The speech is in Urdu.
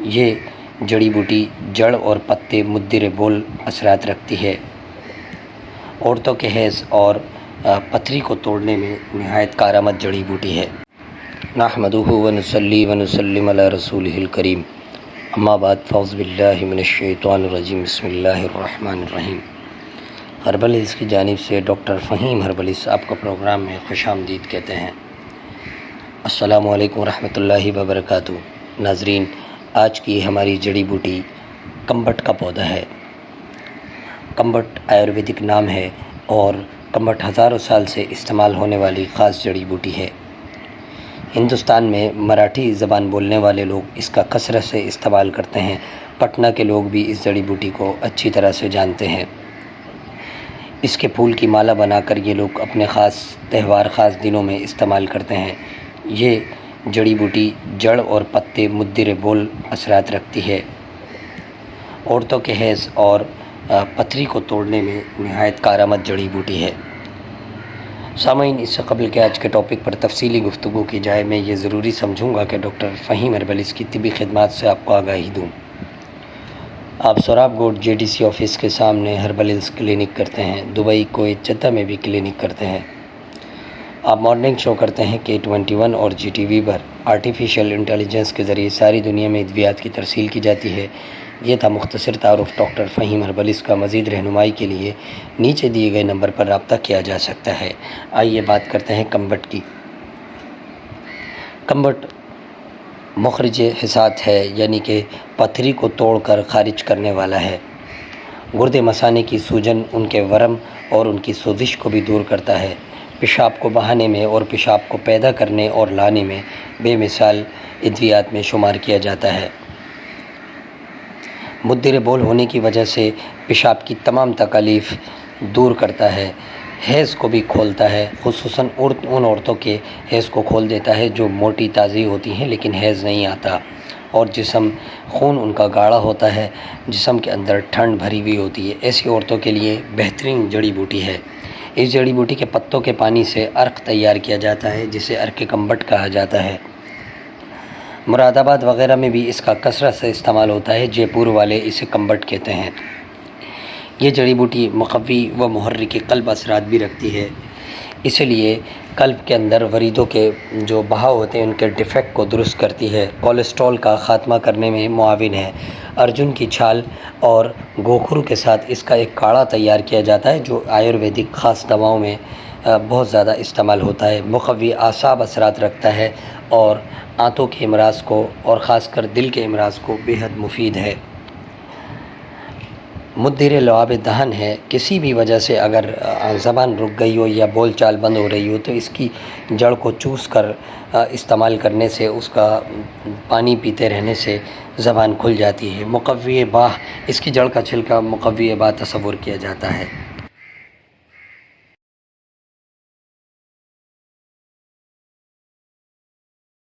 یہ جڑی بوٹی جڑ اور پتے مدر بول اثرات رکھتی ہے۔ عورتوں کے حیض اور پتھری کو توڑنے میں نہایت کارآمد جڑی بوٹی ہے۔ نحمدہ ونصلی ونسلم علی رسولہ الکریم، اما بعد فاعوذ باللہ من الشیطان الرجیم، بسم اللہ الرحمن الرحیم۔ ہربلز کی جانب سے ڈاکٹر فہیم ہربلز آپ کو پروگرام میں خوش آمدید کہتے ہیں۔ السلام علیکم ورحمۃ اللہ وبرکاتہ۔ ناظرین، آج کی ہماری جڑی بوٹی کمبٹ کا پودا ہے۔ کمبٹ آیورویدک نام ہے اور کمبٹ ہزاروں سال سے استعمال ہونے والی خاص جڑی بوٹی ہے۔ ہندوستان میں مراٹھی زبان بولنے والے لوگ اس کا کثرت سے استعمال کرتے ہیں۔ پٹنہ کے لوگ بھی اس جڑی بوٹی کو اچھی طرح سے جانتے ہیں۔ اس کے پھول کی مالا بنا کر یہ لوگ اپنے خاص تہوار، خاص دنوں میں استعمال کرتے ہیں۔ یہ جڑی بوٹی جڑ اور پتے مدر بول اثرات رکھتی ہے۔ عورتوں کے حیض اور پتھری کو توڑنے میں نہایت کارآمد جڑی بوٹی ہے۔ سامعین، اس سے قبل کہ آج کے ٹاپک پر تفصیلی گفتگو کی جائے، میں یہ ضروری سمجھوں گا کہ ڈاکٹر فہیم ہربلز کی طبی خدمات سے آپ کو آگاہی دوں۔ آپ سوراب گوٹ JDC آفس کے سامنے ہربلز کلینک کرتے ہیں۔ دبئی، کویت، جدہ میں بھی کلینک کرتے ہیں۔ آپ مارننگ شو کرتے ہیں K21 اور GTV پر۔ آرٹیفیشل انٹیلیجنس کے ذریعے ساری دنیا میں ادویات کی ترسیل کی جاتی ہے۔ یہ تھا مختصر تعارف ڈاکٹر فہیم ہربلز کا۔ مزید رہنمائی کے لیے نیچے دیے گئے نمبر پر رابطہ کیا جا سکتا ہے۔ آئیے بات کرتے ہیں کمبٹ کی۔ کمبٹ مخرج حسات ہے، یعنی کہ پتھری کو توڑ کر خارج کرنے والا ہے۔ گردے مثانے کی سوجن، ان کے ورم اور ان کی سوزش کو بھی دور کرتا ہے۔ پیشاب کو بہانے میں اور پیشاب کو پیدا کرنے اور لانے میں بے مثال ادویات میں شمار کیا جاتا ہے۔ مدر بول ہونے کی وجہ سے پیشاب کی تمام تکالیف دور کرتا ہے۔ حیض کو بھی کھولتا ہے، خصوصاً ان عورتوں کے حیض کو کھول دیتا ہے جو موٹی تازی ہوتی ہیں لیکن حیض نہیں آتا، اور خون ان کا گاڑھا ہوتا ہے، جسم کے اندر ٹھنڈ بھری ہوئی ہوتی ہے۔ ایسی عورتوں کے لیے بہترین جڑی بوٹی ہے۔ اس جڑی بوٹی کے پتوں کے پانی سے عرق تیار کیا جاتا ہے، جسے عرق کمبٹ کہا جاتا ہے۔ مراد آباد وغیرہ میں بھی اس کا کثرت سے استعمال ہوتا ہے۔ جے پور والے اسے کمبٹ کہتے ہیں۔ یہ جڑی بوٹی مقوی و محرک قلب اثرات بھی رکھتی ہے، اس لیے قلب کے اندر وریدوں کے جو بہاؤ ہوتے ہیں ان کے ڈیفیکٹ کو درست کرتی ہے۔ کولیسٹرول کا خاتمہ کرنے میں معاون ہے۔ ارجن کی چھال اور گوکھرو کے ساتھ اس کا ایک کاڑھا تیار کیا جاتا ہے جو آیورویدک خاص دواؤں میں بہت زیادہ استعمال ہوتا ہے۔ مقوی اعصاب اثرات رکھتا ہے اور آنتوں کے امراض کو اور خاص کر دل کے امراض کو بے حد مفید ہے۔ مدر لعاب دہن ہے۔ کسی بھی وجہ سے اگر زبان رک گئی ہو یا بول چال بند ہو رہی ہو تو اس کی جڑ کو چوس کر استعمال کرنے سے، اس کا پانی پیتے رہنے سے زبان کھل جاتی ہے۔ مقوی باہ، اس کی جڑ کا چھلکا مقوی باہ تصور کیا جاتا ہے۔